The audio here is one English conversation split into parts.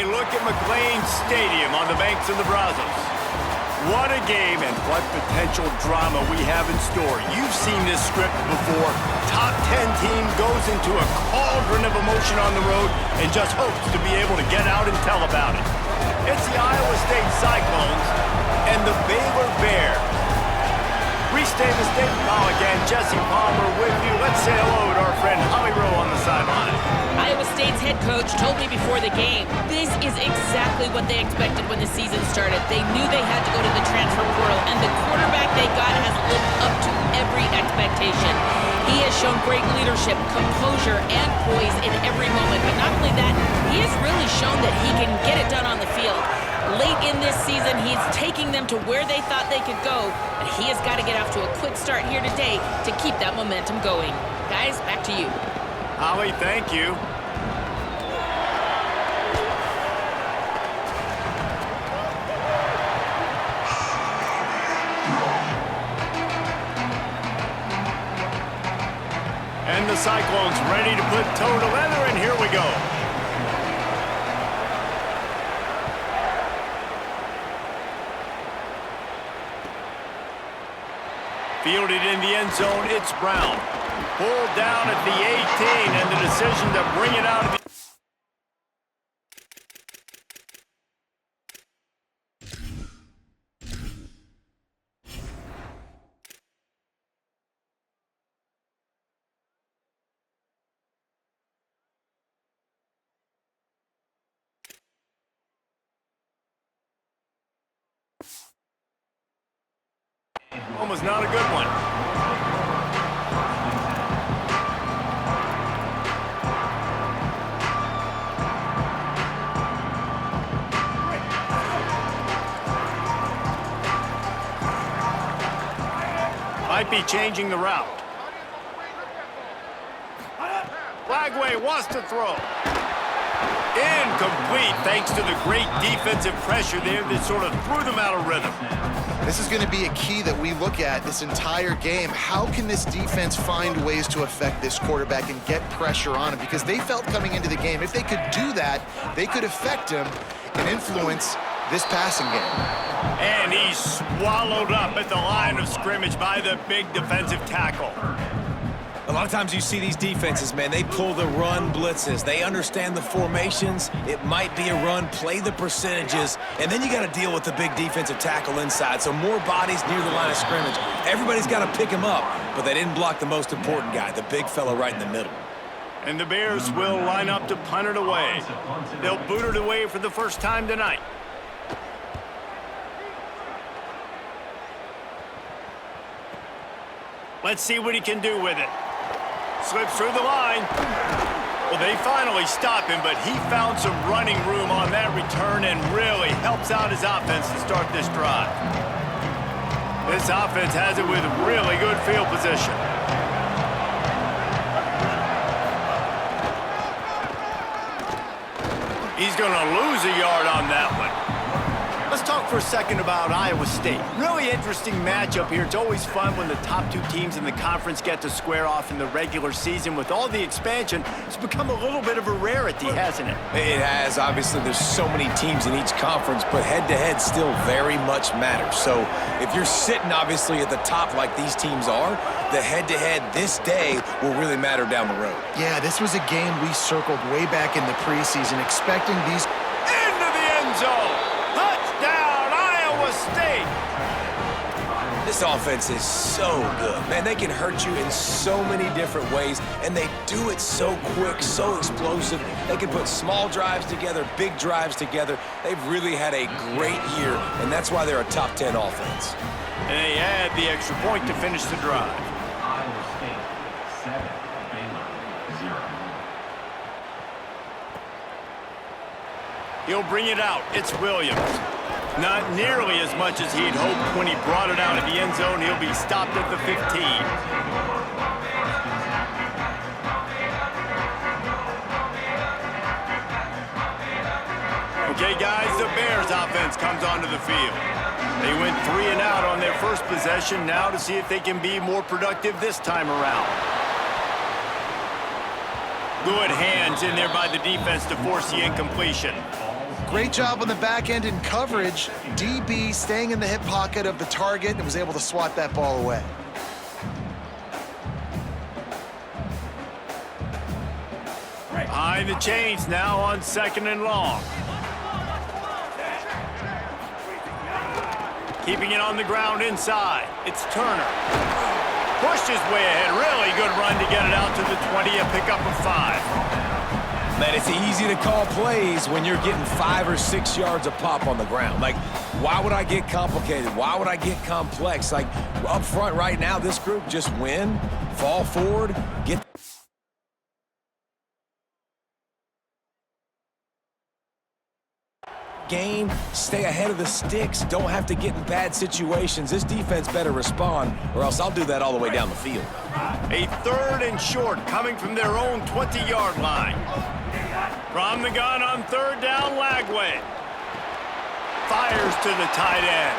a look at McLean Stadium on the banks of the Brazos. What a game and what potential drama we have in store. You've seen this script before. Top 10 team goes into a cauldron of emotion on the road and just hopes to be able to get out and tell about it. It's the Iowa State Cyclones and the Baylor Bears. Reese Davis, David Pollock, and Jesse Palmer with you. Let's say hello to our friend Holly Rowe on the sideline. Iowa State's head coach told me before the game, this is exactly what they expected when the season started. They knew they had to go to the transfer portal, and the quarterback they got has lived up to every expectation. He has shown great leadership, composure, and poise in every moment. But not only that, he has really shown that he can get it done on the field. Late in this season, he's taking them to where they thought they could go, and he has got to get off to a quick start here today to keep that momentum going. Guys, back to you. Holly, thank you. And the Cyclones ready to put toe to leather, and here we go. Fielded in the end zone, it's Brown. Pulled down at the 18, and the decision to bring it out of the... was not a good one. Might be changing the route. Flagway wants to throw. Incomplete, thanks to the great defensive pressure there that sort of threw them out of rhythm. This is going to be a key that we look at this entire game. How can this defense find ways to affect this quarterback and get pressure on him? Because they felt coming into the game, if they could do that, they could affect him and influence this passing game. And he's swallowed up at the line of scrimmage by the big defensive tackle. A lot of times you see these defenses, man, they pull the run blitzes. They understand the formations. It might be a run, play the percentages, and then you got to deal with the big defensive tackle inside. So more bodies near the line of scrimmage. Everybody's got to pick him up, but they didn't block the most important guy, the big fella right in the middle. And the Bears will line up to punt it away. They'll boot it away for the first time tonight. Let's see what he can do with it. Slips through the line. Well, they finally stop him, but he found some running room on that return and really helps out his offense to start this drive. This offense has it with really good field position. He's going to lose a yard on that one. Let's talk for a second about Iowa State. Really interesting matchup here. It's always fun when the top two teams in the conference get to square off in the regular season. With all the expansion, it's become a little bit of a rarity, hasn't it? It has. Obviously, there's so many teams in each conference, but head-to-head still very much matters. So if you're sitting, obviously, at the top like these teams are, the head-to-head this day will really matter down the road. Yeah, this was a game we circled way back in the preseason, expecting these... Into the end zone! Touchdown, Iowa State! This offense is so good. Man, they can hurt you in so many different ways, and they do it so quick, so explosive. They can put small drives together, big drives together. They've really had a great year, and that's why they're a top 10 offense. And they add the extra point to finish the drive. Iowa State 7, Baylor 0. He'll bring it out. It's Williams. Not nearly as much as he'd hoped when he brought it out of the end zone. He'll be stopped at the 15. Okay, guys, the Bears offense comes onto the field. They went 3 and out on their first possession. Now to see if they can be more productive this time around. Good hands in there by the defense to force the incompletion. Great job on the back end in coverage. DB staying in the hip pocket of the target and was able to swat that ball away. Behind the chains now on 2nd and long. Keeping it on the ground inside. It's Turner. Pushed his way ahead. Really good run to get it out to the 20, a pickup of 5. Man, it's easy to call plays when you're getting 5 or 6 yards a pop on the ground. Like, why would I get complicated? Why would I get complex? Like, up front right now, this group just win, fall forward, get... game, stay ahead of the sticks, don't have to get in bad situations. This defense better respond, or else I'll do that all the way down the field. A 3rd and short coming from their own 20-yard line. From the gun on 3rd down, Lagway. Fires to the tight end.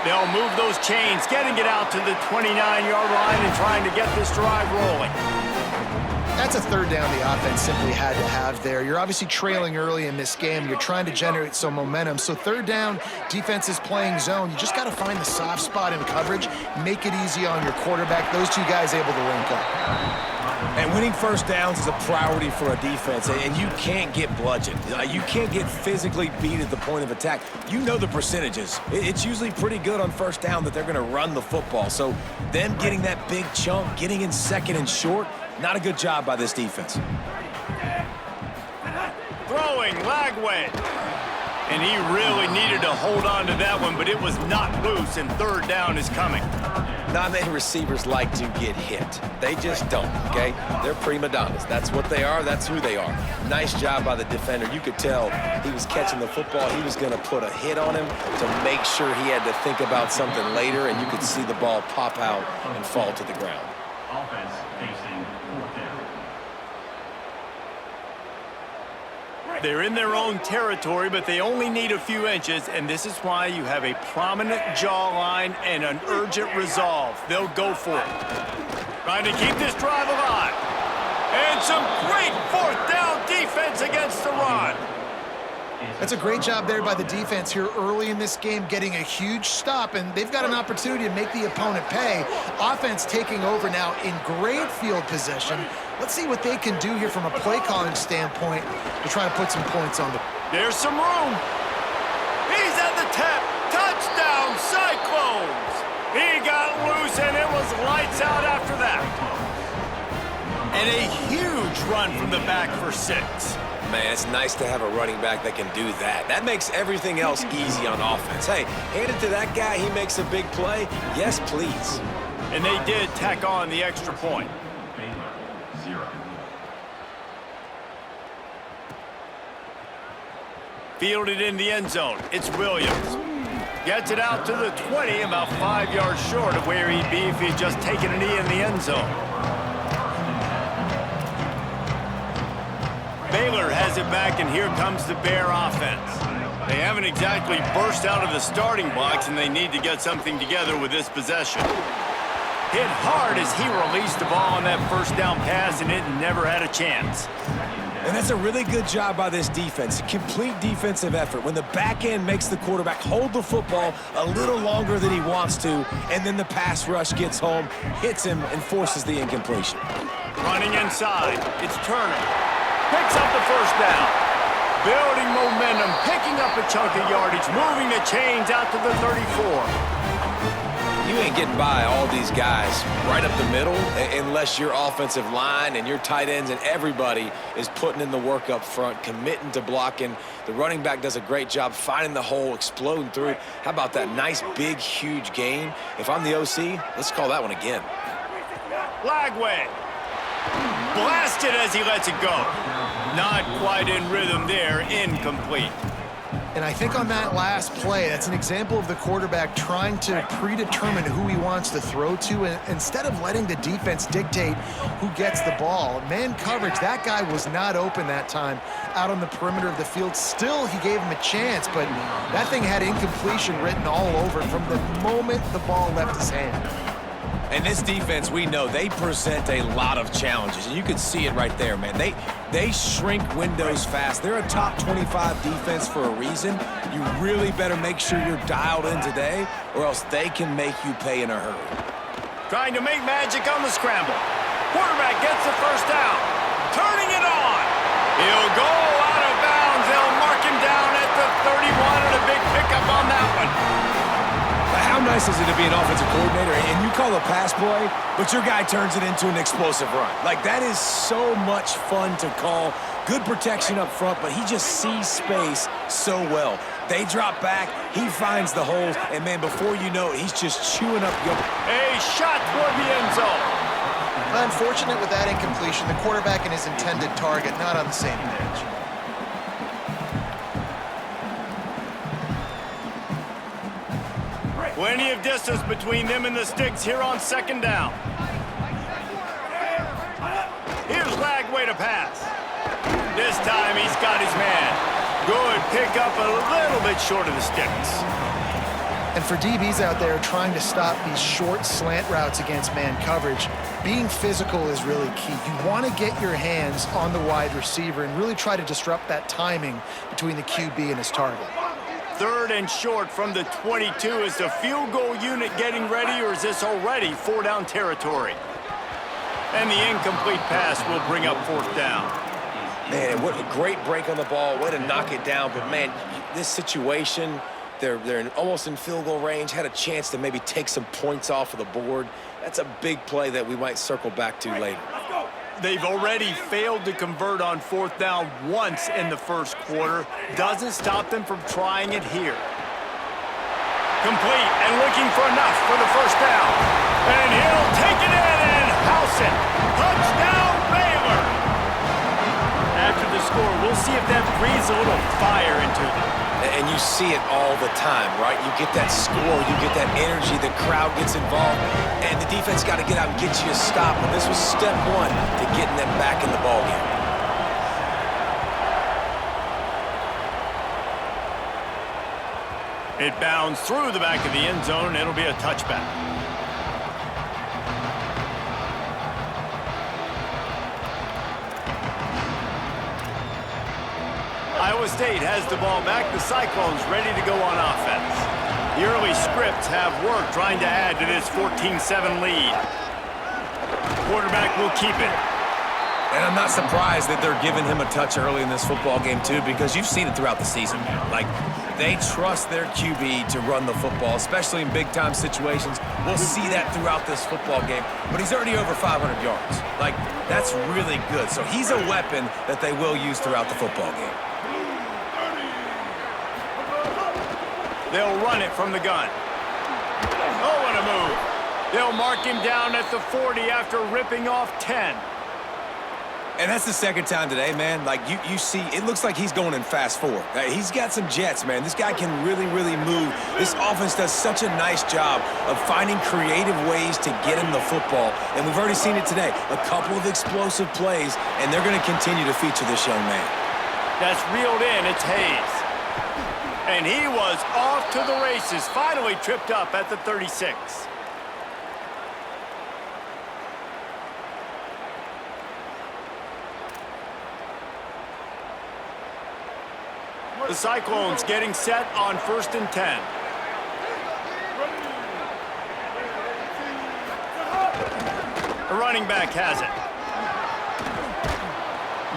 They'll move those chains, getting it out to the 29-yard line and trying to get this drive rolling. That's a 3rd down the offense simply had to have there. You're obviously trailing early in this game. You're trying to generate some momentum. So 3rd down, defense is playing zone. You just got to find the soft spot in coverage, make it easy on your quarterback. Those two guys able to link up. And winning 1st downs is a priority for a defense, and you can't get bludgeoned. You can't get physically beat at the point of attack. You know the percentages. It's usually pretty good on 1st down that they're going to run the football. So them getting that big chunk, getting in 2nd and short, not a good job by this defense. Throwing, Lagway. And he really needed to hold on to that one, but it was not loose, and 3rd down is coming. Not many receivers like to get hit. They just don't, okay? They're prima donnas. That's what they are. That's who they are. Nice job by the defender. You could tell he was catching the football. He was going to put a hit on him to make sure he had to think about something later, and you could see the ball pop out and fall to the ground. Offense facing 4th down. They're in their own territory, but they only need a few inches, and this is why you have a prominent jawline and an urgent resolve. They'll go for it. Trying to keep this drive alive. And some great 4th down defense against the run. That's a great job there by the defense here early in this game, getting a huge stop, and they've got an opportunity to make the opponent pay. Offense taking over now in great field position. Let's see what they can do here from a play calling standpoint to try to put some points on the... There's some room. He's at the tip. Touchdown, Cyclones. He got loose, and it was lights out after that. And a huge run from the back for 6. Man, it's nice to have a running back that can do that. That makes everything else easy on offense. Hey, hand it to that guy, he makes a big play. Yes, please. And they did tack on the extra point. Baylor, 0. Fielded in the end zone. It's Williams. Gets it out to the 20, about 5 yards short of where he'd be if he'd just taken a knee in the end zone. Baylor has it back, and here comes the Bear offense. They haven't exactly burst out of the starting blocks, and they need to get something together with this possession. Hit hard as he released the ball on that 1st down pass, and it never had a chance. And that's a really good job by this defense. Complete defensive effort. When the back end makes the quarterback hold the football a little longer than he wants to, and then the pass rush gets home, hits him, and forces the incompletion. Running inside, it's Turner. Picks up the 1st down. Building momentum, picking up a chunk of yardage, moving the chains out to the 34. You ain't getting by all these guys right up the middle unless your offensive line and your tight ends and everybody is putting in the work up front, committing to blocking. The running back does a great job finding the hole, exploding through it. How about that nice, big, huge gain? If I'm the OC, let's call that one again. Lagway. Blasted as he lets it go. Not quite in rhythm there, incomplete. And I think on that last play, that's an example of the quarterback trying to predetermine who he wants to throw to, and instead of letting the defense dictate who gets the ball. Man coverage, that guy was not open that time out on the perimeter of the field. Still, he gave him a chance, but that thing had incompletion written all over it from the moment the ball left his hand. And this defense, we know, they present a lot of challenges, and you can see it right there, man. They shrink windows fast. They're a top 25 defense for a reason. You really better make sure you're dialed in today, or else they can make you pay in a hurry. Trying to make magic on the scramble. Quarterback gets the first down. Turning it on. He'll go out of bounds. They'll mark him down at the 31 and a big pickup on that one. How nice is it to be an offensive coordinator and you call a pass play, but your guy turns it into an explosive run? Like, that is so much fun to call. Good protection up front, but he just sees space so well. They drop back, he finds the holes, and, man, before you know it, he's just chewing up your... A shot toward the end zone. Unfortunate with that incompletion. The quarterback and his intended target not on the same page. Plenty of distance between them and the sticks here on second down. Here's Lagway to pass. This time he's got his man. Good pick up a little bit short of the sticks. And for DBs out there trying to stop these short slant routes against man coverage, being physical is really key. You want to get your hands on the wide receiver and really try to disrupt that timing between the QB and his target. Third and short from the 22. Is the field goal unit getting ready, or is this already four-down territory? And the incomplete pass will bring up fourth down. Man, what a great break on the ball. Way to knock it down. But, man, this situation, they're almost in field goal range, had a chance to maybe take some points off of the board. That's a big play that we might circle back to later. They've already failed to convert on fourth down once in the first quarter. Doesn't stop them from trying it here. Complete and looking for enough for the first down. And he'll take it in and house it. Touchdown, Baylor! After the score, we'll see if that breathes a little fire into them. And you see it all the time, right? You get that score, you get that energy, the crowd gets involved, and the defense got to get out and get you a stop. And this was step one to getting them back in the ballgame. It bounds through the back of the end zone. It'll be a touchback. Iowa State has the ball back. The Cyclones ready to go on offense. The early scripts have worked trying to add to this 14-7 lead. Quarterback will keep it. And I'm not surprised that they're giving him a touch early in this football game, too, because you've seen it throughout the season. Like, they trust their QB to run the football, especially in big-time situations. We'll see that throughout this football game. But he's already over 500 yards. Like, that's really good. So he's a weapon that they will use throughout the football game. They'll run it from the gun. Oh, what a move. They'll mark him down at the 40 after ripping off 10. And that's the second time today, man. Like, you see, it looks like he's going in fast forward. He's got some jets, man. This guy can really, really move. This offense does such a nice job of finding creative ways to get him the football. And we've already seen it today. A couple of explosive plays, and they're going to continue to feature this young man. That's reeled in. It's Hayes. And he was off to the races. Finally tripped up at the 36. The Cyclones getting set on 1st and 10. The running back has it.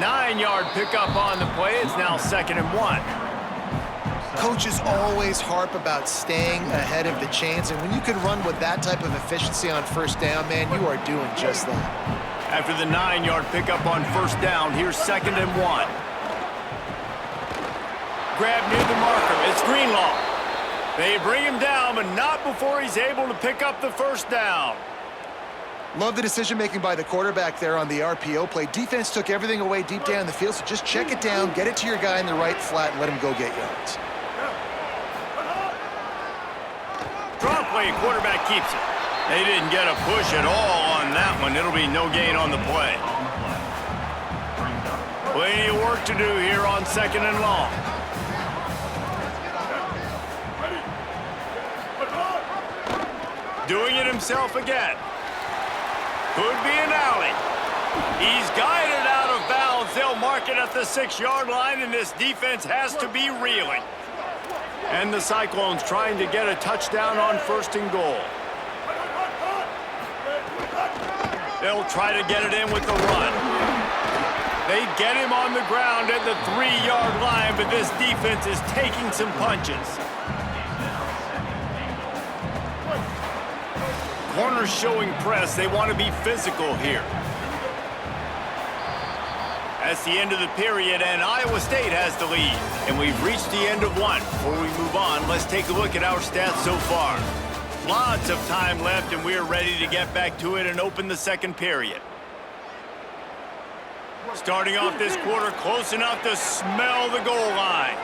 9-yard pickup on the play. It's now 2nd and 1. Coaches always harp about staying ahead of the chains, and when you can run with that type of efficiency on first down, man, you are doing just that. After the 9-yard pickup on first down, here's 2nd and 1. Grab near the marker. It's Greenlaw. They bring him down, but not before he's able to pick up the first down. Love the decision-making by the quarterback there on the RPO play. Defense took everything away deep down the field, so just check it down, get it to your guy in the right flat, and let him go get yards. Draw play, quarterback keeps it. They didn't get a push at all on that one. It'll be no gain on the play. Plenty of work to do here on 2nd and long. Doing it himself again. Could be an alley. He's guided out of bounds. They'll mark mark it at the 6-yard line, and this defense has to be reeling. And the Cyclones trying to get a touchdown on 1st and goal. They'll try to get it in with the run. They get him on the ground at the 3-yard line, but this defense is taking some punches. Corners showing press. They want to be physical here. That's the end of the period, and Iowa State has the lead. And we've reached the end of one. Before we move on, let's take a look at our stats so far. Lots of time left, and we're ready to get back to it and open the second period. Starting off this quarter, close enough to smell the goal line.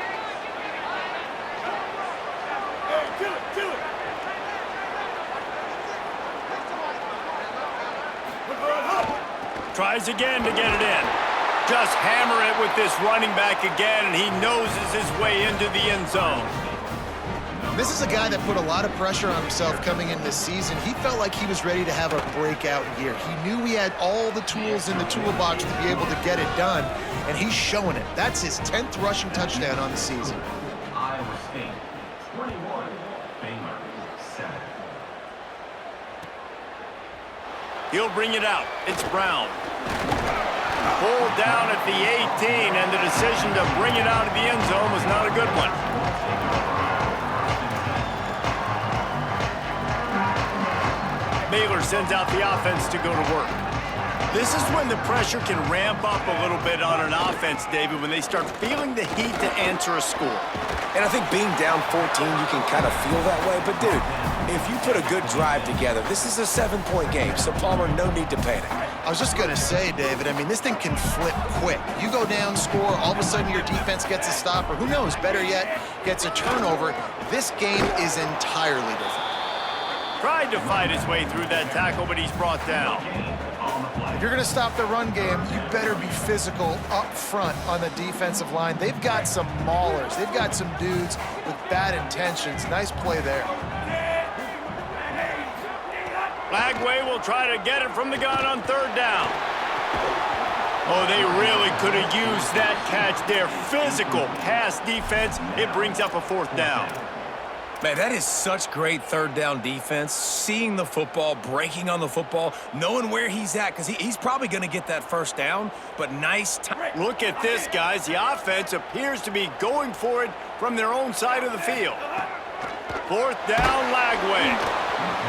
Tries again to get it in. Just hammer it with this running back again, and he noses his way into the end zone. This is a guy that put a lot of pressure on himself coming in this season. He felt like he was ready to have a breakout year. He knew he had all the tools in the toolbox to be able to get it done, and he's showing it. That's his 10th rushing touchdown on the season. Iowa State 21, Baylor 7. He'll bring it out. It's Brown. Pulled down at the 18, and the decision to bring it out of the end zone was not a good one. Baylor sends out the offense to go to work. This is when the pressure can ramp up a little bit on an offense, David, when they start feeling the heat to answer a score. And I think being down 14, you can kind of feel that way. But, dude, if you put a good drive together, this is a 7-point game, so Palmer, no need to panic. I was just going to say, David, I mean, this thing can flip quick. You go down, score, all of a sudden your defense gets a stop, or who knows, better yet, gets a turnover. This game is entirely different. Tried to fight his way through that tackle, but he's brought down. If you're going to stop the run game, you better be physical up front on the defensive line. They've got some maulers. They've got some dudes with bad intentions. Nice play there. Lagway will try to get it from the gun on 3rd down. Oh, they really could have used that catch there. Physical pass defense. It brings up a 4th down. Man, that is such great 3rd down defense. Seeing the football, breaking on the football, knowing where he's at, because he's probably going to get that 1st down, but nice time. Look at this, guys. The offense appears to be going for it from their own side of the field. 4th down, Lagway.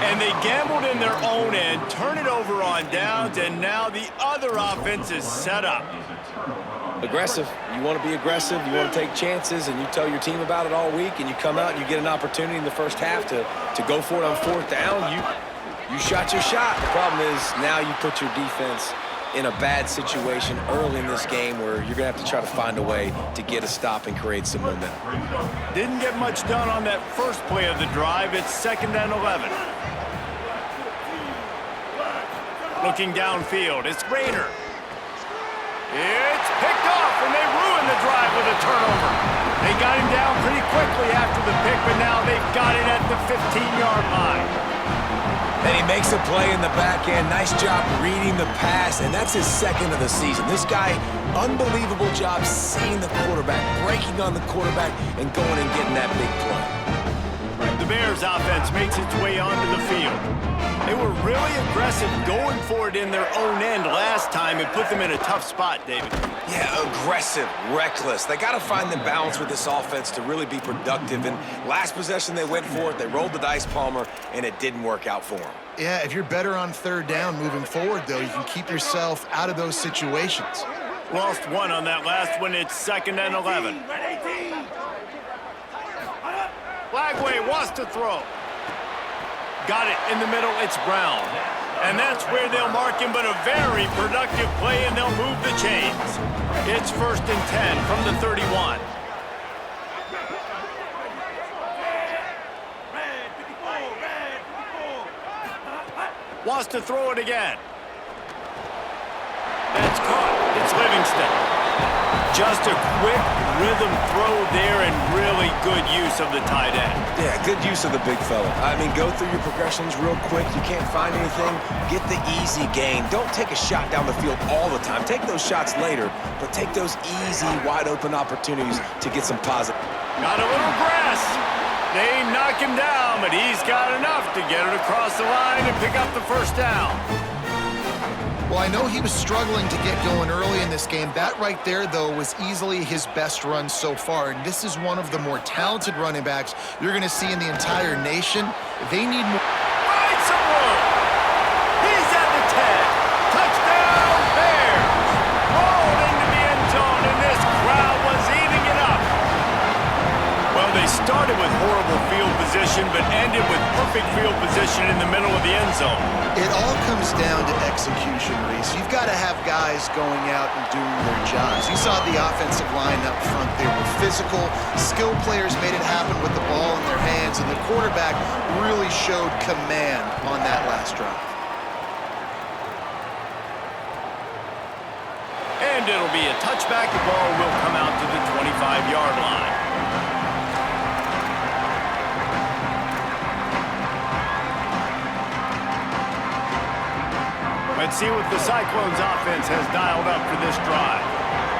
And they gambled in their own end, turn it over on downs, and now the other offense is set up. Aggressive. You want to be aggressive. You want to take chances, and you tell your team about it all week, and you come out and you get an opportunity in the first half to go for it on 4th down. You shot your shot. The problem is now you put your defense in a bad situation early in this game where you're going to have to try to find a way to get a stop and create some momentum. Didn't get much done on that first play of the drive. It's 2nd and 11. Looking downfield, it's Rayner. It's picked off, and they ruined the drive with a turnover. They got him down pretty quickly after the pick, but now they've got it at the 15-yard line. And he makes a play in the back end. Nice job reading the pass, and that's his 2nd of the season. This guy, unbelievable job seeing the quarterback, breaking on the quarterback, and going and getting that big play. The Bears offense makes its way onto the field. They were really aggressive going for it in their own end last time and put them in a tough spot, David. Yeah, aggressive, reckless. They got to find the balance with this offense to really be productive. And last possession, they went for it. They rolled the dice, Palmer, and it didn't work out for them. Yeah, if you're better on 3rd down moving forward, though, you can keep yourself out of those situations. Lost one on that last one. It's 2nd and 11. Lagway wants to throw. Got it in the middle. It's Brown. And that's where they'll mark him, but a very productive play, and they'll move the chains. It's 1st and 10 from the 31. Wants to throw it again. That's caught. It's Livingston. Just a quick rhythm throw there and really good use of the tight end. Yeah, good use of the big fella. I mean, go through your progressions real quick. You can't find anything, get the easy gain. Don't take a shot down the field all the time. Take those shots later, but take those easy, wide-open opportunities to get some positive. Got a little grass. They knock him down, but he's got enough to get it across the line and pick up the first down. Well, I know he was struggling to get going early in this game. That right there, though, was easily his best run so far. And this is one of the more talented running backs you're going to see in the entire nation. They need more. Find some room. He's at the 10. Touchdown, Bears. Rolled into the end zone, and this crowd was eating it up. Well, they started with horrible field position, but ended with perfect field position in the middle of the end zone. It all comes down to execution, Reese. You've got to have guys going out and doing their jobs. You saw the offensive line up front. They were physical. Skilled players made it happen with the ball in their hands, and the quarterback really showed command on that last drive. And it'll be a touchback. The ball will come out to the 25-yard line. Let's see what the Cyclones offense has dialed up for this drive.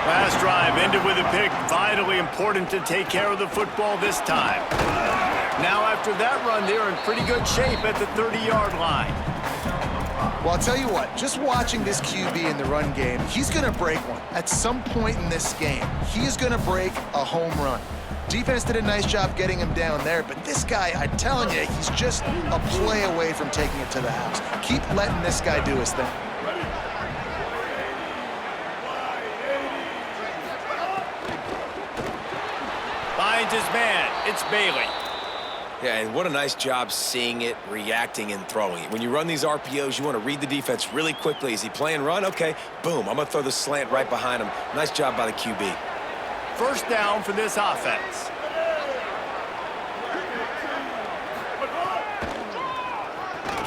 Last drive ended with a pick. Vitally important to take care of the football this time. Now after that run, they're in pretty good shape at the 30-yard line. Well, I'll tell you what, just watching this QB in the run game, he's going to break one. At some point in this game, he is going to break a home run. Defense did a nice job getting him down there, but this guy, I'm telling you, he's just a play away from taking it to the house. Keep letting this guy do his thing. Finds his man. It's Baylor. Yeah, and what a nice job seeing it, reacting, and throwing it. When you run these RPOs, you want to read the defense really quickly. Is he playing run? Okay, boom, I'm going to throw the slant right behind him. Nice job by the QB. First down for this offense.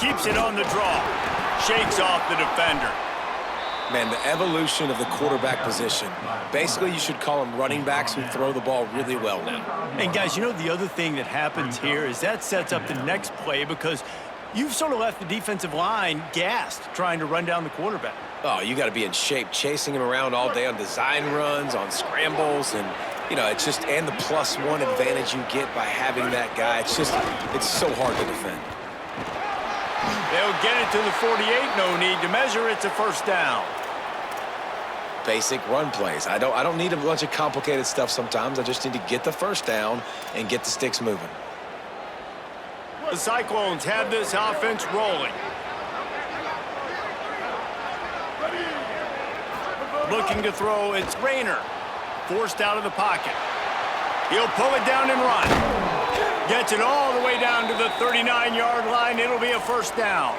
Keeps it on the draw. Shakes off the defender. Man, the evolution of the quarterback position. Basically, you should call them running backs who throw the ball really well now. And guys, you know the other thing that happens here is that sets up the next play because you've sort of left the defensive line gassed trying to run down the quarterback. Oh, you got to be in shape, chasing him around all day on design runs, on scrambles, and, you know, it's just, and the +1 advantage you get by having that guy. It's just, it's so hard to defend. They'll get it to the 48, no need to measure, it's a first down. Basic run plays. I don't need a bunch of complicated stuff sometimes. I just need to get the first down and get the sticks moving. The Cyclones have this offense rolling. Looking to throw, it's Rayner. Forced out of the pocket. He'll pull it down and run. Gets it all the way down to the 39-yard line. It'll be a first down.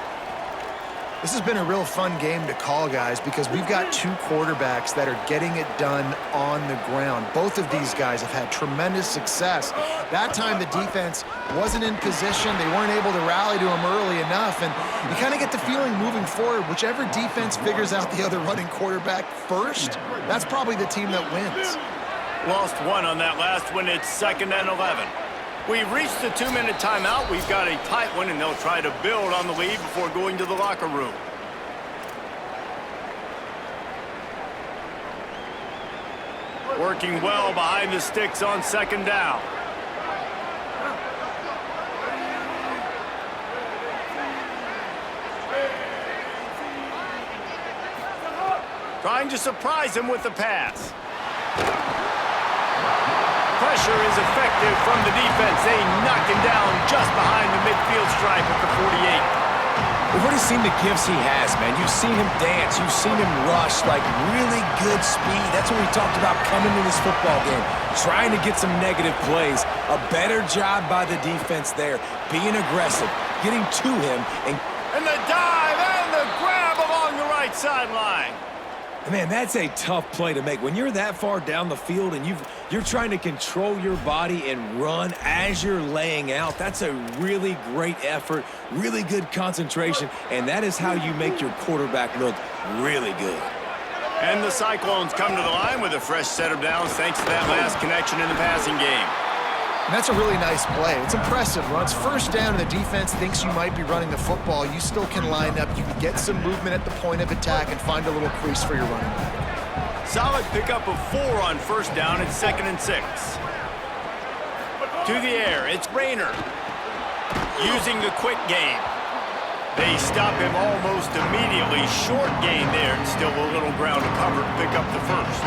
This has been a real fun game to call, guys, because we've got two quarterbacks that are getting it done on the ground. Both of these guys have had tremendous success. That time the defense wasn't in position. They weren't able to rally to him early enough, and you kind of get the feeling moving forward, whichever defense figures out the other running quarterback first, that's probably the team that wins. Lost one on that last one. It's 2nd and 11. We've reached the 2-minute timeout. We've got a tight one, and they'll try to build on the lead before going to the locker room. Working well behind the sticks on 2nd down. Trying to surprise him with the pass. Pressure is effective from the defense. They knock him down just behind the midfield stripe at the 48. We've already seen the gifts he has, man. You've seen him dance. You've seen him rush, like really good speed. That's what we talked about coming to this football game, trying to get some negative plays. A better job by the defense there, being aggressive, getting to him. And the dive and the grab along the right sideline. Man, that's a tough play to make. When you're that far down the field and you're trying to control your body and run as you're laying out, that's a really great effort, really good concentration, and that is how you make your quarterback look really good. And the Cyclones come to the line with a fresh set of downs thanks to that last connection in the passing game. And that's a really nice play. It's impressive. When it's first down and the defense thinks you might be running the football, you still can line up. You can get some movement at the point of attack and find a little crease for your running back. Solid pickup of 4 on first down and 2nd and 6. To the air, it's Rayner. Using the quick game. They stop him almost immediately. Short gain there, and still a little ground to cover to pick up the first.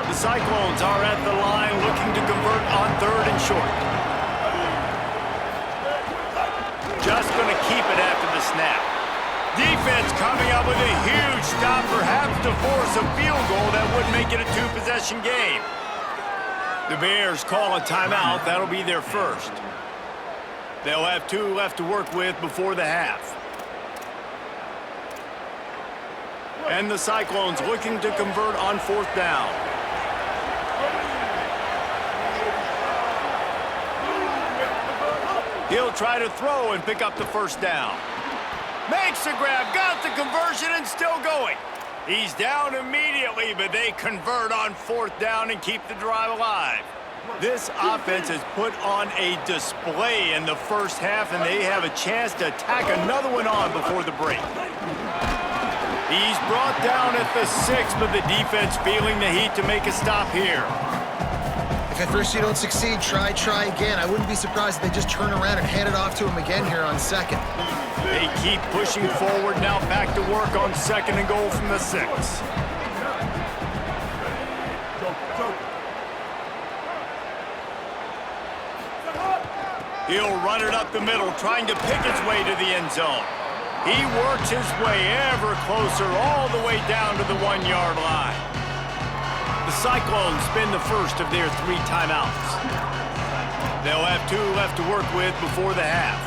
The Cyclones are at the line looking to convert on 3rd and short. Just going to keep it after the snap. Defense coming up with a huge stop, perhaps to force a field goal that would make it a 2-possession game. The Bears call a timeout. That'll be their first. They'll have 2 left to work with before the half. And the Cyclones looking to convert on 4th down. He'll try to throw and pick up the first down. Makes the grab, got the conversion, and still going. He's down immediately, but they convert on 4th down and keep the drive alive. This offense has put on a display in the first half, and they have a chance to tack another one on before the break. He's brought down at the 6, but the defense feeling the heat to make a stop here. If at first you don't succeed, try again. I wouldn't be surprised if they just turn around and hand it off to him again here on 2nd. They keep pushing forward, now back to work on 2nd and goal from the 6. He'll run it up the middle, trying to pick his way to the end zone. He works his way ever closer, all the way down to the 1-yard line. The Cyclones spend the first of their 3 timeouts. They'll have 2 left to work with before the half.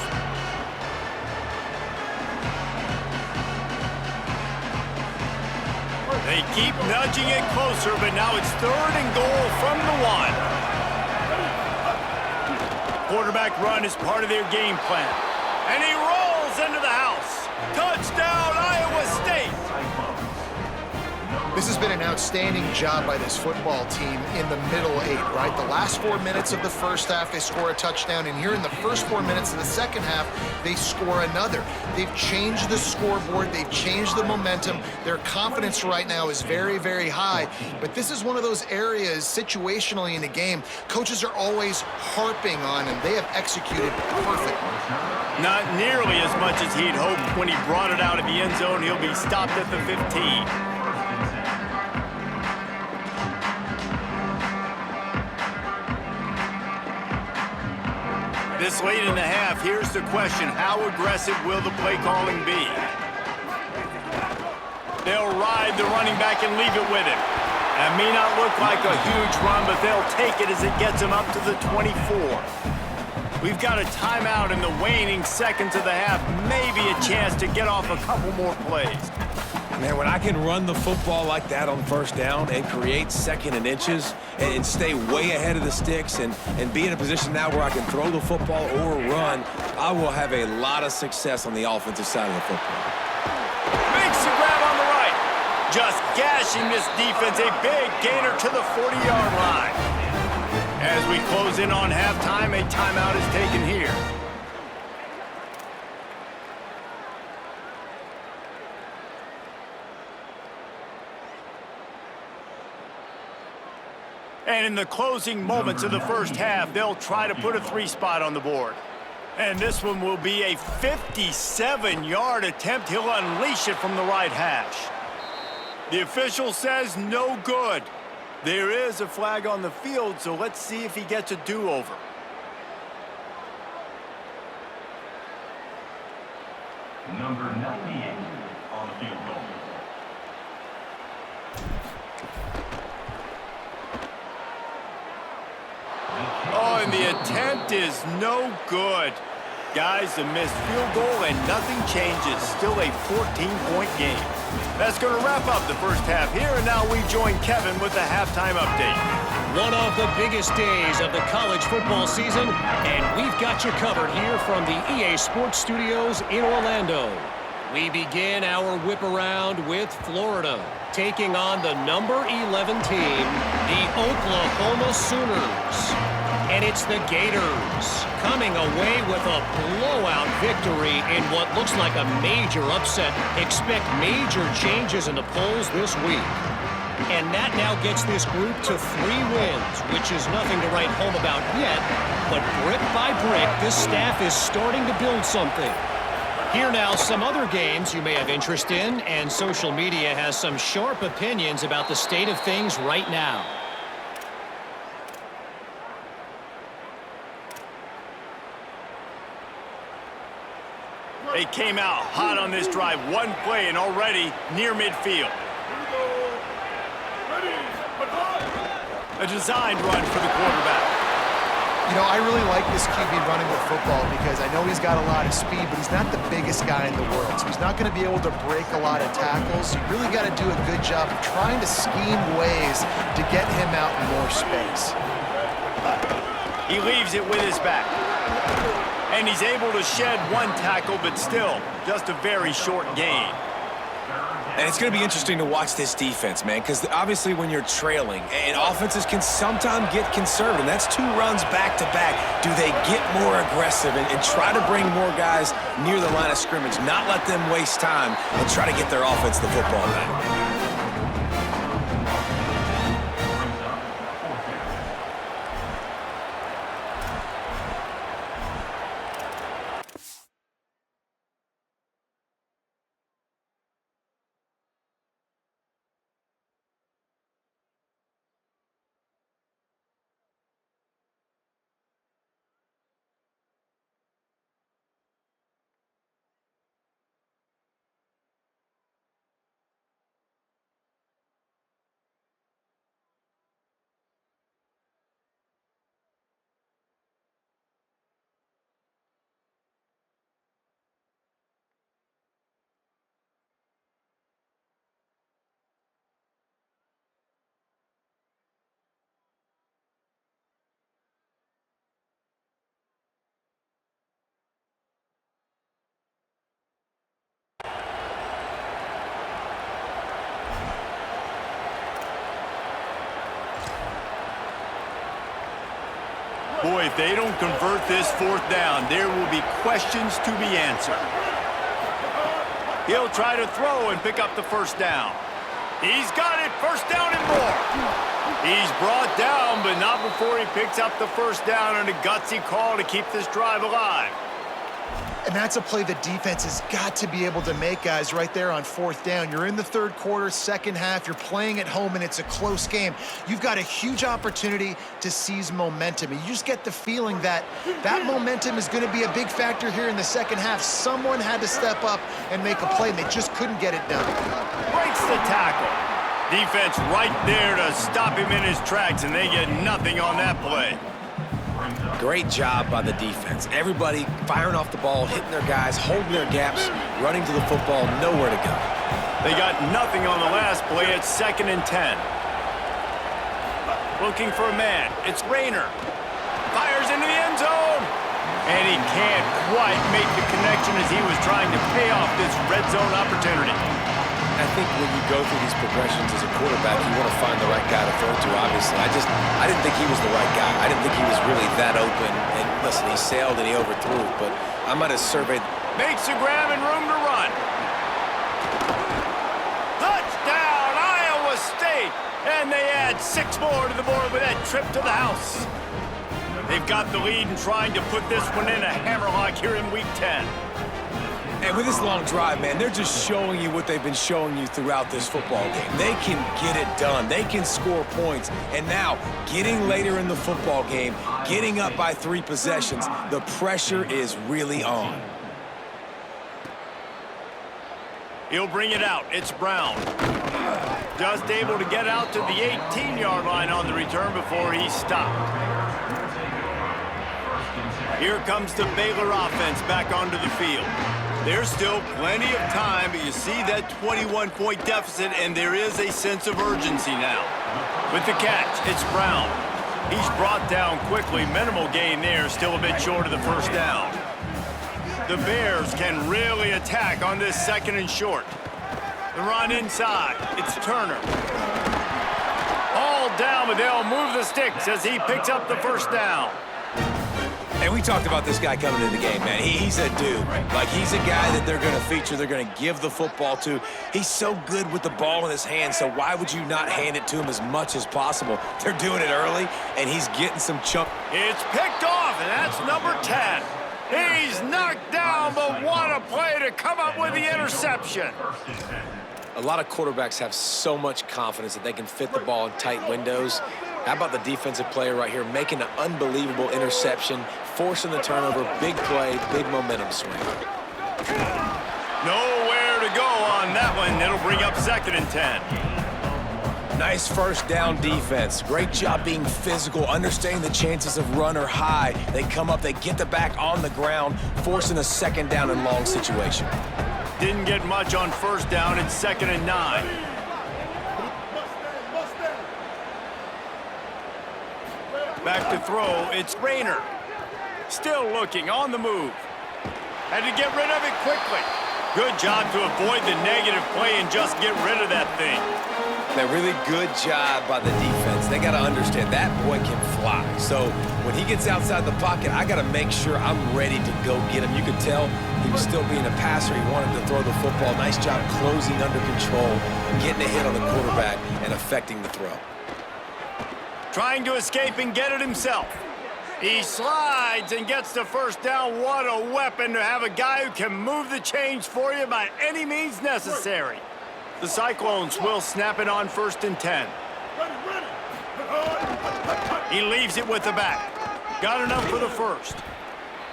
They keep nudging it closer, but now it's 3rd and goal from the 1. Quarterback run is part of their game plan. And he rolls into the house. Touchdown, Iowa State! This has been an outstanding job by this football team in the middle 8, right? The last 4 minutes of the first half, they score a touchdown, and here in the first 4 minutes of the second half, they score another. They've changed the scoreboard. They've changed the momentum. Their confidence right now is very, very high, but this is one of those areas situationally in the game coaches are always harping on, and they have executed perfectly. Not nearly as much as he'd hoped when he brought it out of the end zone. He'll be stopped at the 15. This late in the half, here's the question: how aggressive will the play calling be? They'll ride the running back and leave it with him. That may not look like a huge run, but they'll take it as it gets him up to the 24. We've got a timeout in the waning seconds of the half. Maybe a chance to get off a couple more plays. Man, when I can run the football like that on first down and create 2nd and inches and stay way ahead of the sticks and be in a position now where I can throw the football or run, I will have a lot of success on the offensive side of the football. Makes the grab on the right. Just gashing this defense. A big gainer to the 40-yard line. As we close in on halftime, a timeout is taken here. And in the closing moments of the first half, they'll try to put a 3 spot on the board. And this one will be a 57-yard attempt. He'll unleash it from the right hash. The official says no good. There is a flag on the field, so let's see if he gets a do-over. Number 98 on the field goal. Oh, and the attempt is no good. Guys, a missed field goal and nothing changes. Still a 14-point game. That's going to wrap up the first half here, and now we join Kevin with the halftime update. One of the biggest days of the college football season, and we've got you covered here from the EA Sports Studios in Orlando. We begin our whip around with Florida, taking on the number 11 team, the Oklahoma Sooners. And it's the Gators coming away with a blowout victory in what looks like a major upset. Expect major changes in the polls this week. And that now gets this group to 3 wins, which is nothing to write home about yet. But brick by brick, this staff is starting to build something. Here now, some other games you may have interest in, and social media has some sharp opinions about the state of things right now. They came out hot on this drive. One play and already near midfield. A designed run for the quarterback. You know, I really like this QB running the football because I know he's got a lot of speed, but he's not the biggest guy in the world. So he's not going to be able to break a lot of tackles. You really got to do a good job of trying to scheme ways to get him out in more space. He leaves it with his back. And he's able to shed one tackle, but still just a very short gain. And it's going to be interesting to watch this defense, man, because obviously when you're trailing, and offenses can sometimes get conservative, and that's 2 runs back-to-back. Do they get more aggressive and try to bring more guys near the line of scrimmage, not let them waste time, and try to get their offense the football back? Boy, if they don't convert this 4th down, there will be questions to be answered. He'll try to throw and pick up the 1st down. He's got it, 1st down and more. He's brought down, but not before he picks up the 1st down on a gutsy call to keep this drive alive. And that's a play the defense has got to be able to make, guys, right there on 4th down. You're in the 3rd quarter, 2nd half. You're playing at home, and it's a close game. You've got a huge opportunity to seize momentum. And you just get the feeling that that momentum is going to be a big factor here in the 2nd half. Someone had to step up and make a play, and they just couldn't get it done. Breaks the tackle. Defense right there to stop him in his tracks, and they get nothing on that play. Great job by the defense. Everybody firing off the ball, hitting their guys, holding their gaps, running to the football, nowhere to go. They got nothing on the last play. It's 2nd and 10. Looking for a man. It's Rayner. Fires into the end zone. And he can't quite make the connection as he was trying to pay off this red zone opportunity. I think when you go through these progressions as a quarterback, you want to find the right guy to throw to, obviously. I didn't think he was the right guy. I didn't think he was really that open. And listen, he sailed and he overthrew, but I might have surveyed. Makes a grab and room to run. Touchdown, Iowa State! And they add 6 more to the board with that trip to the house. They've got the lead and trying to put this one in a hammerlock here in Week 10. And with this long drive, man, they're just showing you what they've been showing you throughout this football game. They can get it done. They can score points. And now, getting later in the football game, getting up by 3 possessions, the pressure is really on. He'll bring it out. It's Brown. Just able to get out to the 18-yard line on the return before he stopped. Here comes the Baylor offense back onto the field. There's still plenty of time, but you see that 21-point deficit, and there is a sense of urgency now. With the catch, it's Brown. He's brought down quickly. Minimal gain there, still a bit short of the 1st down. The Bears can really attack on this 2nd and short. The run inside. It's Turner. All down, but they'll move the sticks as he picks up the 1st down. And we talked about this guy coming into the game, man. He's a dude. Like, he's a guy that they're going to feature, they're going to give the football to. He's so good with the ball in his hand, so why would you not hand it to him as much as possible? They're doing it early, and he's getting some chunk. It's picked off, and that's number 10. He's knocked down, but what a play to come up with the interception. A lot of quarterbacks have so much confidence that they can fit the ball in tight windows. How about the defensive player right here making an unbelievable interception, forcing the turnover, big play, big momentum swing. Nowhere to go on that one. It'll bring up 2nd and 10. Nice 1st down defense. Great job being physical, understanding the chances of run are high. They come up, they get the back on the ground, forcing a 2nd down and long situation. Didn't get much on 1st down. It's 2nd and 9. Back to throw, it's Rayner. Still looking, on the move. Had to get rid of it quickly. Good job to avoid the negative play and just get rid of that thing. A really good job by the defense. They got to understand that boy can fly. So when he gets outside the pocket, I got to make sure I'm ready to go get him. You could tell he was still being a passer. He wanted to throw the football. Nice job closing under control, getting a hit on the quarterback, and affecting the throw. Trying to escape and get it himself. He slides and gets the 1st down. What a weapon to have a guy who can move the chains for you by any means necessary. The Cyclones will snap it on 1st and 10. He leaves it with the back. Got enough for the 1st.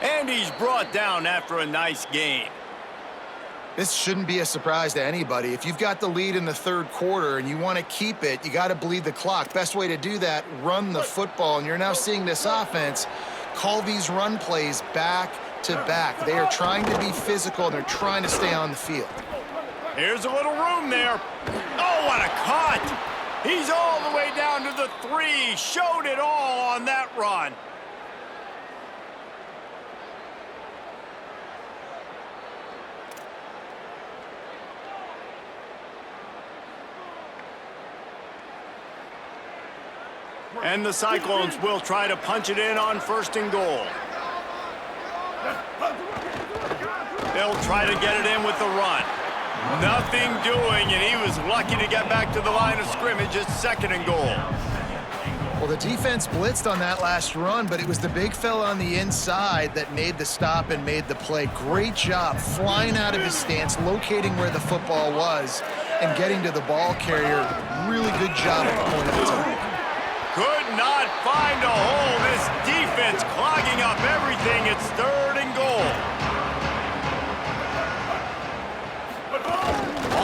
And he's brought down after a nice gain. This shouldn't be a surprise to anybody. If you've got the lead in the 3rd quarter and you want to keep it, you got to bleed the clock. Best way to do that, run the football. And you're now seeing this offense call these run plays back to back. They are trying to be physical, and they're trying to stay on the field. Here's a little room there. Oh, what a cut! He's all the way down to the 3. Showed it all on that run. And the Cyclones will try to punch it in on 1st and goal. They'll try to get it in with the run. Nothing doing, and he was lucky to get back to the line of scrimmage at 2nd and goal. Well, the defense blitzed on that last run, but it was the big fella on the inside that made the stop and made the play. Great job flying out of his stance, locating where the football was, and getting to the ball carrier. Really good job at the point of attack. Could not find a hole. This defense clogging up everything. It's 3rd and goal.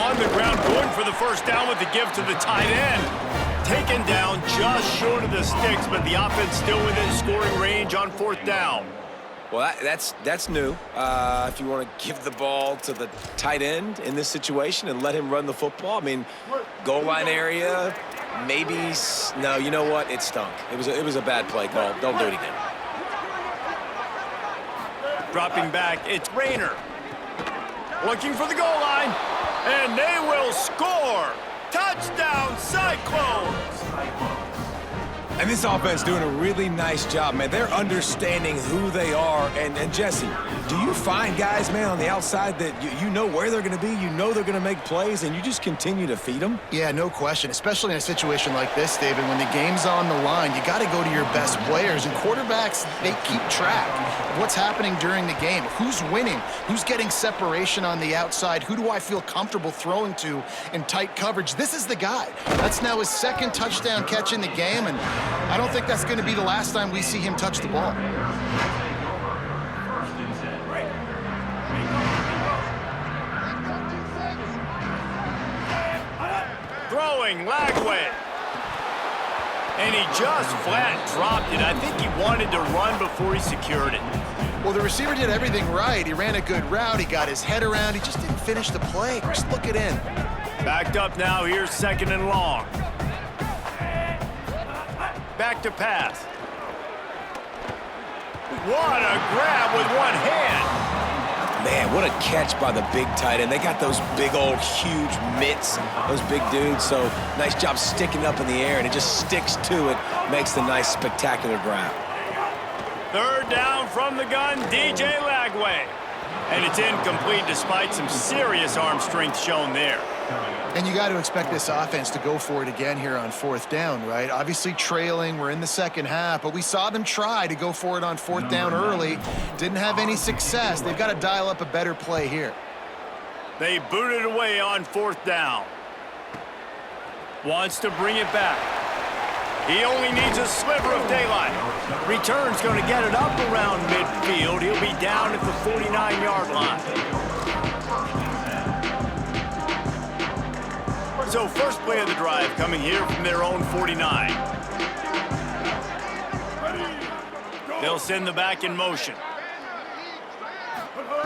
On the ground, going for the 1st down with the give to the tight end. Taken down just short of the sticks, but the offense still within scoring range on 4th down. Well, that's new. If you want to give the ball to the tight end in this situation and let him run the football, I mean, goal line area, maybe. No, you know what? It stunk. It was a bad play call. Don't do it again. Dropping back, it's Rayner. Looking for the goal line, and they will score. Touchdown, Cyclones! And this offense doing a really nice job, man. They're understanding who they are. And Jesse, do you find guys, man, on the outside that you know where they're going to be, you know they're going to make plays, and you just continue to feed them? Yeah, no question, especially in a situation like this, David. When the game's on the line, you got to go to your best players. And quarterbacks, they keep track of what's happening during the game. Who's winning? Who's getting separation on the outside? Who do I feel comfortable throwing to in tight coverage? This is the guy. That's now his 2nd touchdown catch in the game, and I don't think that's going to be the last time we see him touch the ball. Throwing, Lagway. And he just flat dropped it. I think he wanted to run before he secured it. Well, the receiver did everything right. He ran a good route. He got his head around. He just didn't finish the play. Just look it in. Backed up now. Here's 2nd and long. Back to pass. What a grab with one hand. Man, what a catch by the big tight end. They got those big old huge mitts, those big dudes. So nice job sticking up in the air, and it just sticks to it, makes the nice spectacular grab. Third down from the gun, DJ Lagway. And it's incomplete despite some serious arm strength shown there. And you got to expect this offense to go for it again here on fourth down, right? Obviously trailing, we're in the second half, but we saw them try to go for it on fourth down early. Didn't have any success. They've got to dial up a better play here. They booted away on fourth down. Wants to bring it back. He only needs a sliver of daylight. Return's going to get it up around midfield. He'll be down at the 49-yard line. So first play of the drive coming here from their own 49. They'll send the back in motion.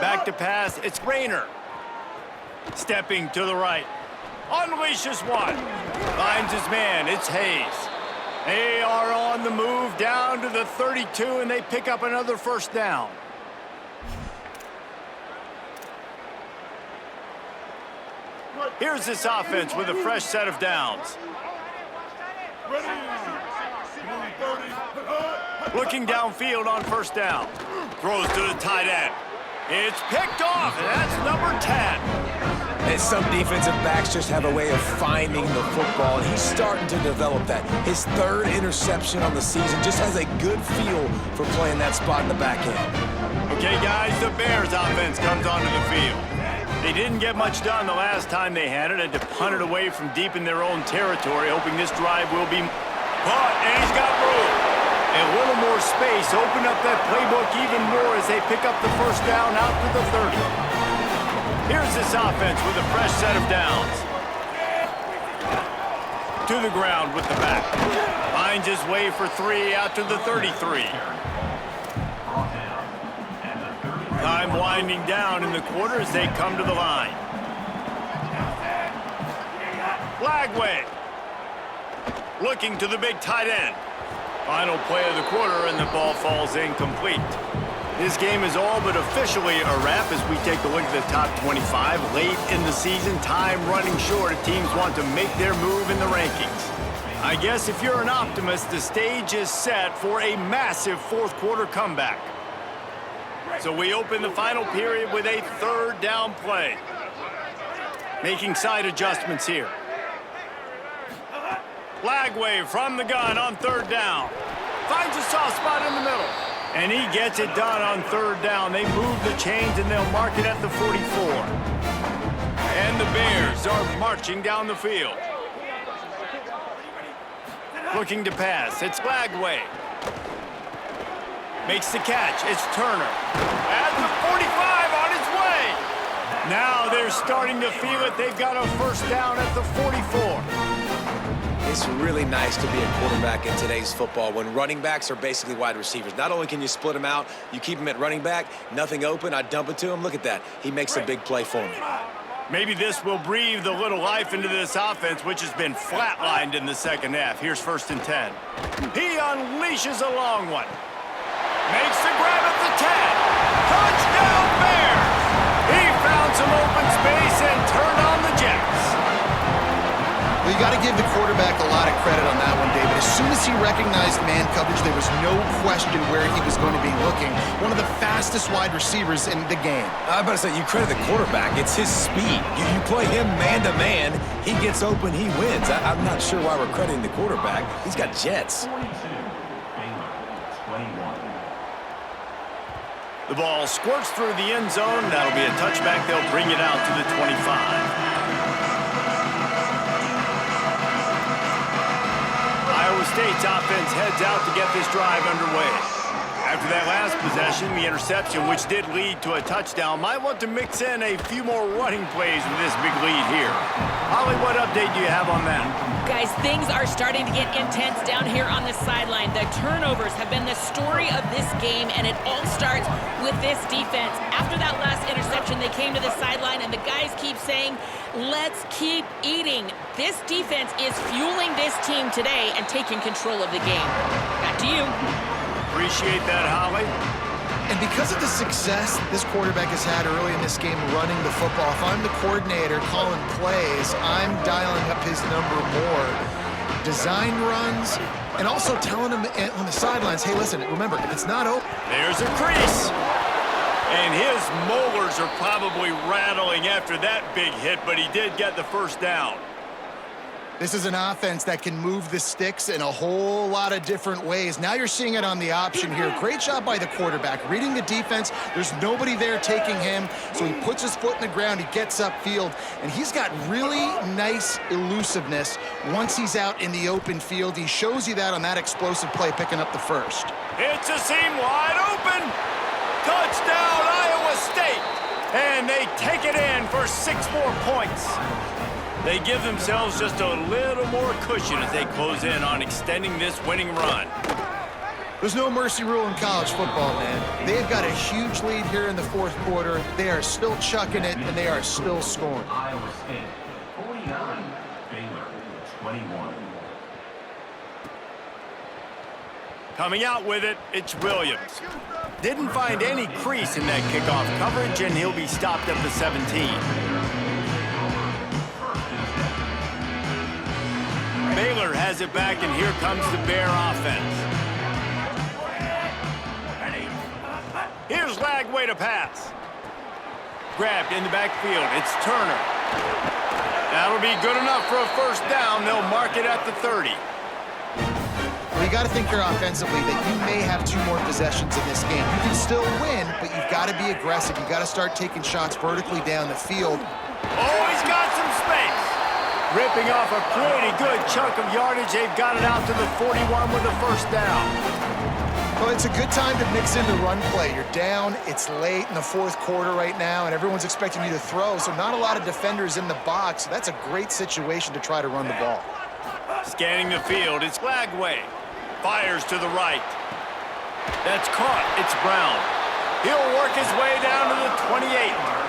Back to pass, it's Rayner. Stepping to the right. Unleashes one. Finds his man, it's Hayes. They are on the move down to the 32, and they pick up another first down. Here's this offense with a fresh set of downs. Looking downfield on first down. Throws to the tight end. It's picked off, and that's number 10. And some defensive backs just have a way of finding the football, and he's starting to develop that. His third interception on the season, just has a good feel for playing that spot in the back end. Okay, guys, the Bears offense comes onto the field. They didn't get much done the last time they had it, had to punt it away from deep in their own territory, hoping this drive will be caught, and he's got room. A little more space, open up that playbook even more as they pick up the first down out to the 30. Here's this offense with a fresh set of downs. To the ground with the back. Finds his way for 3 out to the 33. Time winding down in the quarter as they come to the line. Lagway. Looking to the big tight end. Final play of the quarter, and the ball falls incomplete. This game is all but officially a wrap as we take a look at the top 25. Late in the season, time running short if teams want to make their move in the rankings. I guess if you're an optimist, the stage is set for a massive fourth quarter comeback. So we open the final period with a third down play. Making side adjustments here. Lagway from the gun on third down. Finds a soft spot in the middle. And he gets it done on third down. They move the chains and they'll mark it at the 44. And the Bears are marching down the field. Looking to pass. It's Lagway. Makes the catch. It's Turner. At the 45 on his way. Now they're starting to feel it. They've got a first down at the 44. It's really nice to be a quarterback in today's football when running backs are basically wide receivers. Not only can you split them out, you keep them at running back, nothing open, I dump it to him. Look at that. He makes a big play for me. Maybe this will breathe a little life into this offense, which has been flatlined in the second half. Here's 1st and 10. He unleashes a long one. Makes the grab at the 10. Touchdown Bears! He found some open space and turned on the Jets. Well, you got to give the quarterback a lot of credit on that one, David. As soon as he recognized man coverage, there was no question where he was going to be looking. One of the fastest wide receivers in the game. I was about to say, you credit the quarterback. It's his speed. You play him man-to-man, he gets open, he wins. I'm not sure why we're crediting the quarterback. He's got jets. 42, Baylor, 21. The ball squirts through the end zone. That'll be a touchback. They'll bring it out to the 25. Iowa State's offense heads out to get this drive underway. After that last possession, the interception, which did lead to a touchdown, might want to mix in a few more running plays with this big lead here. Holly, what update do you have on that? Guys, things are starting to get intense down here on the sideline. The turnovers have been the story of this game, and it all starts with this defense. After that last interception, they came to the sideline, and the guys keep saying, let's keep eating. This defense is fueling this team today and taking control of the game. Back to you. Appreciate that, Holly. And because of the success this quarterback has had early in this game running the football, if I'm the coordinator calling plays, I'm dialing up his number more. Design runs, and also telling him on the sidelines, hey, listen, remember, if it's not open. There's a crease. And his molars are probably rattling after that big hit, but he did get the first down. This is an offense that can move the sticks in a whole lot of different ways. Now you're seeing it on the option here. Great job by the quarterback. Reading the defense, there's nobody there taking him, so he puts his foot in the ground, he gets upfield, and he's got really nice elusiveness once he's out in the open field. He shows you that on that explosive play, picking up the first. It's a seam wide open. Touchdown, Iowa State. And they take it in for 6 more points. They give themselves just a little more cushion as they close in on extending this winning run. There's no mercy rule in college football, man. They've got a huge lead here in the fourth quarter. They are still chucking it, and they are still scoring. Iowa State 49, Baylor 21. Coming out with it, it's Williams. Didn't find any crease in that kickoff coverage, and he'll be stopped at the 17. Baylor has it back, and here comes the Bear offense. Here's Lagway to pass. Grabbed in the backfield. It's Turner. That'll be good enough for a first down. They'll mark it at the 30. Well, you got to think here offensively that you may have 2 more possessions in this game. You can still win, but you've got to be aggressive. You got to start taking shots vertically down the field. Oh, he's got some space. Ripping off a pretty good chunk of yardage. They've got it out to the 41 with a first down. Well, it's a good time to mix in the run play. You're down, it's late in the fourth quarter right now, and everyone's expecting you to throw, so not a lot of defenders in the box. So that's a great situation to try to run the ball. Scanning the field, it's Lagway. Fires to the right. That's caught. It's Brown. He'll work his way down to the 28 mark.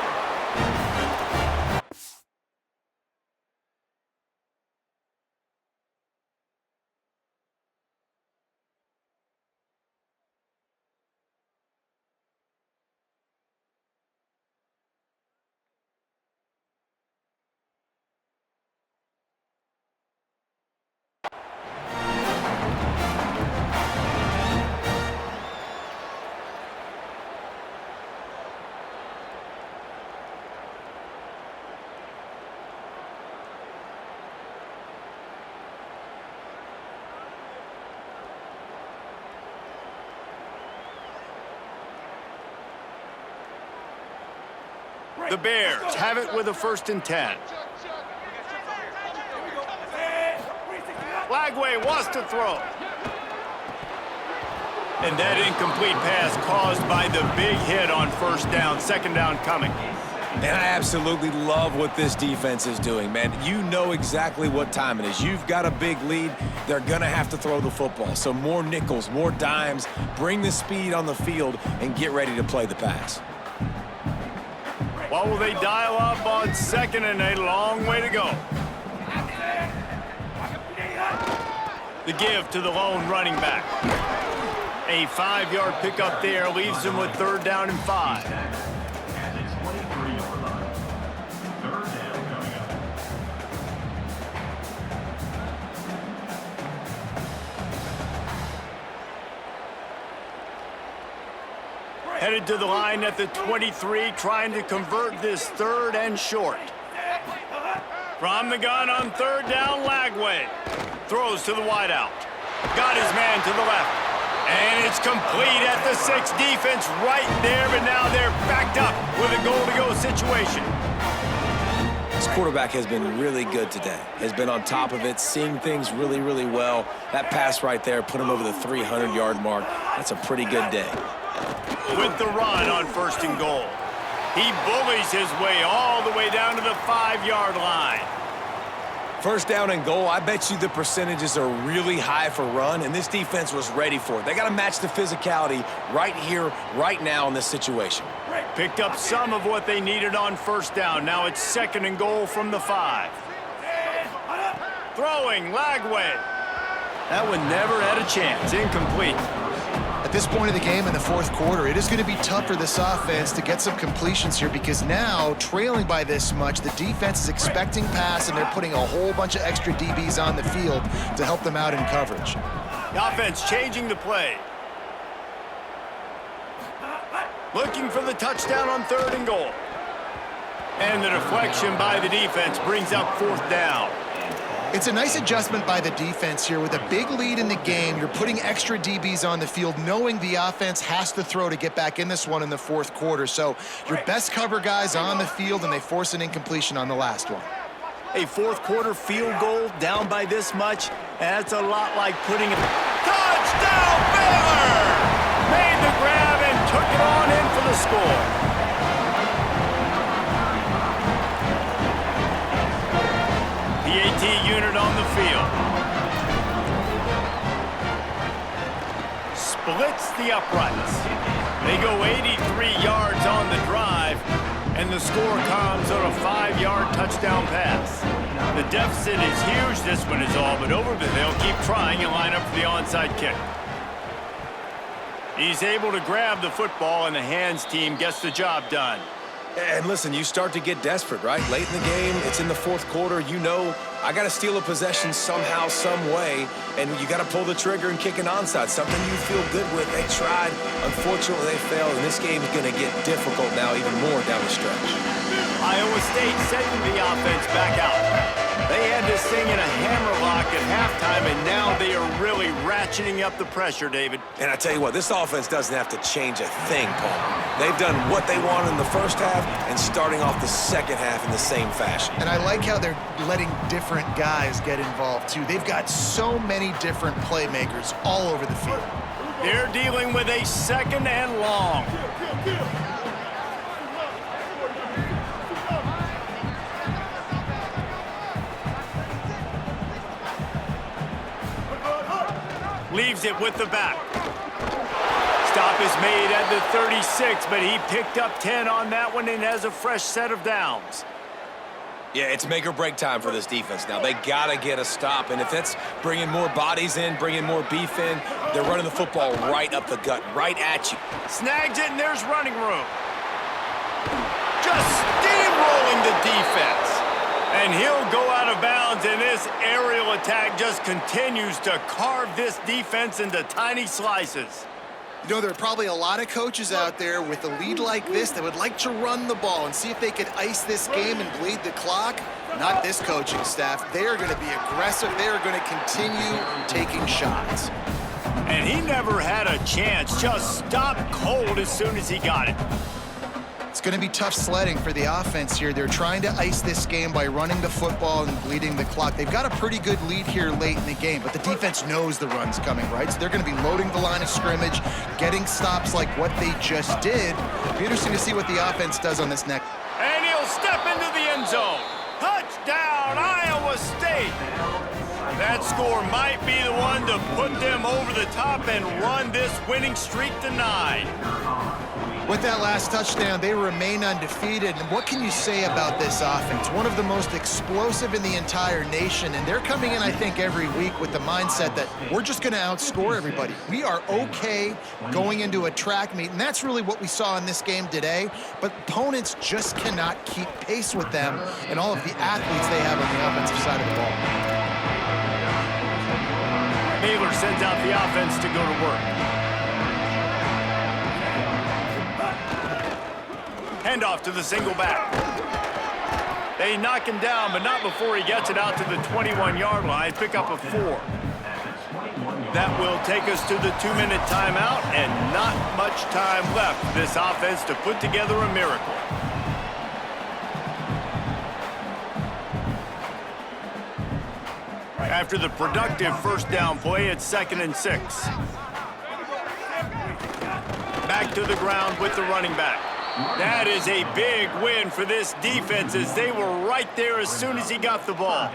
The Bears have it with a 1st and 10. Lagway wants to throw. And that incomplete pass caused by the big hit on first down. 2nd down coming. And I absolutely love what this defense is doing, man. You know exactly what time it is. You've got a big lead. They're going to have to throw the football. So more nickels, more dimes, bring the speed on the field, and get ready to play the pass. What will they dial up on 2nd and a long way to go? The give to the lone running back. A 5-yard pickup there leaves him with 3rd down and 5. At the 23-yard line. 3rd down coming up. Headed to the line at the 23, trying to convert this 3rd and short. From the gun on 3rd down, Lagway. Throws to the wideout. Got his man to the left. And it's complete at the 6. Defense right there, but now they're backed up with a goal-to-go situation. This quarterback has been really good today. Has been on top of it, seeing things really, really well. That pass right there put him over the 300-yard mark. That's a pretty good day. With the run on 1st and goal. He bullies his way all the way down to the 5-yard line. 1st down and goal, I bet you the percentages are really high for run, and this defense was ready for it. They got to match the physicality right here, right now in this situation. Picked up some of what they needed on 1st down. Now it's 2nd and goal from the 5. Throwing, Lagway. That one never had a chance. Incomplete. At this point of the game in the fourth quarter, it is going to be tough for this offense to get some completions here because now, trailing by this much, the defense is expecting pass and they're putting a whole bunch of extra DBs on the field to help them out in coverage. The offense changing the play. Looking for the touchdown on 3rd and goal. And the deflection by the defense brings up 4th down. It's a nice adjustment by the defense here. With a big lead in the game, you're putting extra DBs on the field, knowing the offense has to throw to get back in this one in the fourth quarter. So your best cover guys on the field, and they force an incompletion on the last one. A fourth quarter field goal down by this much, that's a lot like putting a touchdown Baylor! Made the grab and took it on in for the score. PAT unit on the field. Splits the uprights. They go 83 yards on the drive, and the score comes on a 5-yard touchdown pass. The deficit is huge. This one is all but over, but they'll keep trying and line up for the onside kick. He's able to grab the football, and the hands team gets the job done. And listen, you start to get desperate, right? Late in the game, it's in the fourth quarter. You know, I got to steal a possession somehow, some way, and you got to pull the trigger and kick an onside, something you feel good with. They tried. Unfortunately, they failed, and this game is going to get difficult now even more down the stretch. Iowa State sending the offense back out. They had this thing in a hammerlock at halftime, and now they are really ratcheting up the pressure, David. And I tell you what, this offense doesn't have to change a thing, Paul. They've done what they wanted in the first half and starting off the second half in the same fashion. And I like how they're letting different guys get involved, too. They've got so many different playmakers all over the field. They're dealing with a 2nd and long. Leaves it with the back. Stop is made at the 36, but he picked up 10 on that one and has a fresh set of downs. Yeah, it's make or break time for this defense now. They got to get a stop, and if that's bringing more bodies in, bringing more beef in, they're running the football right up the gut, right at you. Snags it, and there's running room. Just steamrolling the defense. And he'll go out of bounds, and this aerial attack just continues to carve this defense into tiny slices. You know, there are probably a lot of coaches out there with a lead like this that would like to run the ball and see if they could ice this game and bleed the clock. Not this coaching staff. They are going to be aggressive. They are going to continue taking shots. And he never had a chance. Just stopped cold as soon as he got it. It's going to be tough sledding for the offense here. They're trying to ice this game by running the football and bleeding the clock. They've got a pretty good lead here late in the game, but the defense knows the run's coming, right? So they're going to be loading the line of scrimmage, getting stops like what they just did. It'll be interesting to see what the offense does on this next. And he'll step into the end zone. Touchdown, Iowa State. That score might be the one to put them over the top and run this winning streak to 9. With that last touchdown, they remain undefeated. And what can you say about this offense? One of the most explosive in the entire nation. And they're coming in, I think, every week with the mindset that we're just going to outscore everybody. We are okay going into a track meet. And that's really what we saw in this game today. But opponents just cannot keep pace with them and all of the athletes they have on the offensive side of the ball. Baylor sends out the offense to go to work. Handoff to the single back. They knock him down, but not before he gets it out to the 21-yard line. Pick up a 4. That will take us to the 2-minute timeout, and not much time left for this offense to put together a miracle. After the productive first down play, it's 2nd and 6. Back to the ground with the running back. That is a big win for this defense as they were right there as soon as he got the ball.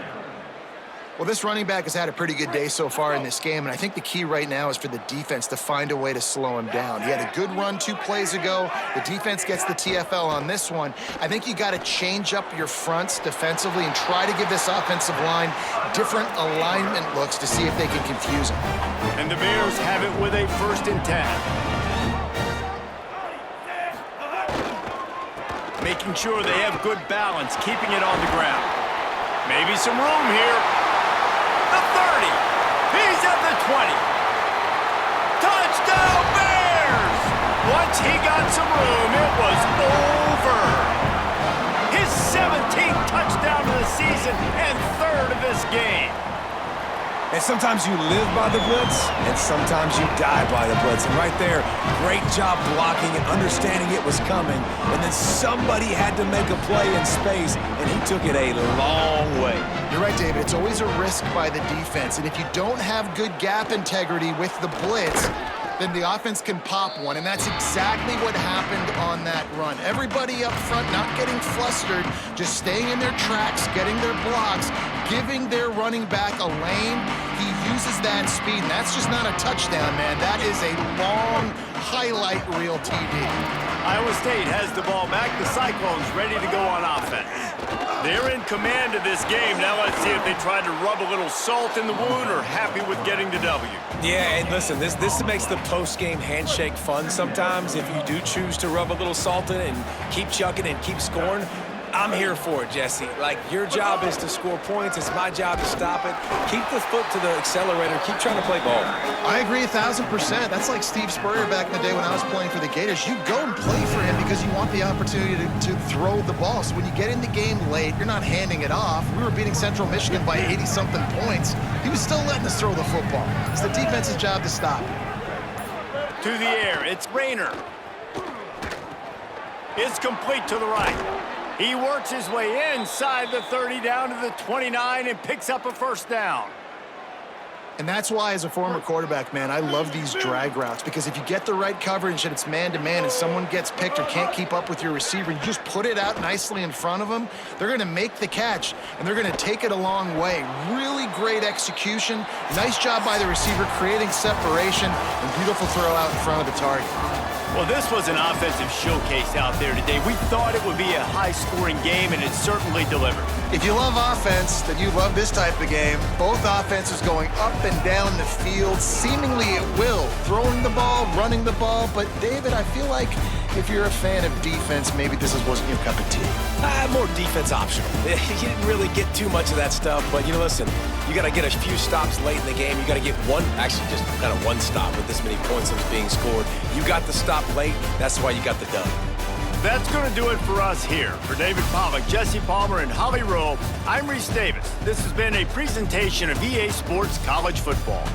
Well, this running back has had a pretty good day so far in this game, and I think the key right now is for the defense to find a way to slow him down. He had a good run 2 plays ago. The defense gets the TFL on this one. I think you got to change up your fronts defensively and try to give this offensive line different alignment looks to see if they can confuse him. And the Bears have it with a 1st and 10. Making sure they have good balance, keeping it on the ground. Maybe some room here. The 30. He's at the 20. Touchdown Bears! Once he got some room, it was over. His 17th touchdown of the season and 3rd of this game. And sometimes you live by the blitz, and sometimes you die by the blitz. And right there, great job blocking and understanding it was coming. And then somebody had to make a play in space, and he took it a long way. You're right, David. It's always a risk by the defense. And if you don't have good gap integrity with the blitz, then the offense can pop one. And that's exactly what happened on that run. Everybody up front not getting flustered, just staying in their tracks, getting their blocks, giving their running back a lane. He uses that speed, and that's just not a touchdown, man. That is a long highlight reel TD. Iowa State has the ball back. The Cyclones ready to go on offense. They're in command of this game. Now let's see if they try to rub a little salt in the wound or happy with getting the W. Yeah, and listen, this makes the post-game handshake fun sometimes. If you do choose to rub a little salt in it and keep chucking and keep scoring, I'm here for it, Jesse. Like, your job is to score points. It's my job to stop it. Keep the foot to the accelerator. Keep trying to play ball. I agree 1,000%. That's like Steve Spurrier back in the day when I was playing for the Gators. You go and play for him because you want the opportunity to throw the ball. So when you get in the game late, you're not handing it off. We were beating Central Michigan by 80-something points. He was still letting us throw the football. It's the defense's job to stop. To the air, it's Rayner. It's complete to the right. He works his way inside the 30 down to the 29 and picks up a 1st down. And that's why, as a former quarterback, man, I love these drag routes, because if you get the right coverage and it's man-to-man and someone gets picked or can't keep up with your receiver, you just put it out nicely in front of them, they're going to make the catch, and they're going to take it a long way. Really great execution. Nice job by the receiver creating separation, and beautiful throw out in front of the target. Well, this was an offensive showcase out there today. We thought it would be a high-scoring game, and it certainly delivered. If you love offense, then you love this type of game. Both offenses going up and down the field, seemingly at will. Throwing the ball, running the ball. But, David, I feel like if you're a fan of defense, maybe this wasn't your cup of tea. More defense optional. You didn't really get too much of that stuff, but, listen, you got to get a few stops late in the game. You got to get one stop with this many points that was being scored. You got the stop late. That's why you got the dub. That's going to do it for us here. For David Pollack, Jesse Palmer, and Holly Rowe, I'm Reese Davis. This has been a presentation of EA Sports College Football.